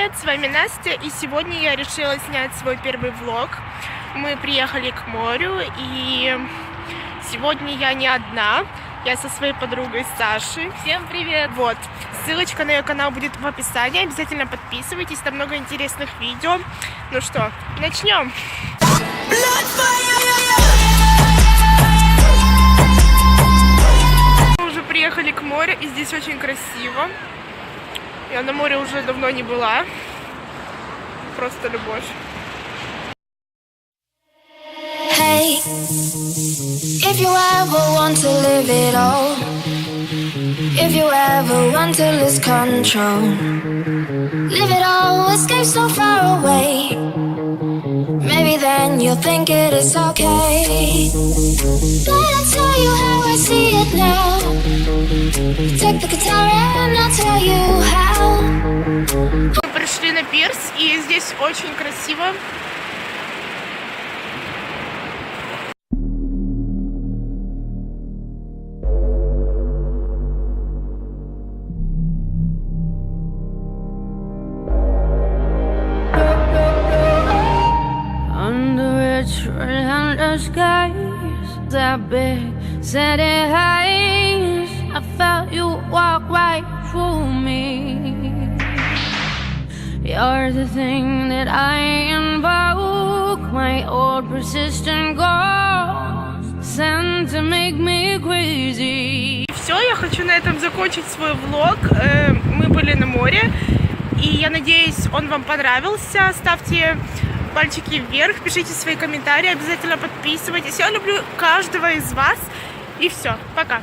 привет! С вами Настя, и сегодня я решила снять свой первый влог. Мы приехали к морю, и сегодня я не одна, я со своей подругой Сашей. Всем привет! Вот, ссылочка на ее канал будет в описании, обязательно подписывайтесь, там много интересных видео. Ну что, начнем! Мы уже приехали к морю, и здесь очень красиво. Я на море уже давно не была. Просто любовь. Hey, if you ever want to live it all, if you ever want to lose control, live it all, escape so far away. Maybe then you'll think it is okay. But I'll tell you how I see it now. Take the guitar and I'll tell you how. Мы пришли на пирс, и здесь очень красиво. Skies that big, setting highs. I felt you walk right through me. You're the thing that I invoke, my old persistent ghost, sent to make me crazy. Все, я хочу на этом закончить свой влог. Мы были на море, и я надеюсь, он вам понравился. Ставьте пальчики вверх, пишите свои комментарии, обязательно подписывайтесь. Я люблю каждого из вас. И все, пока.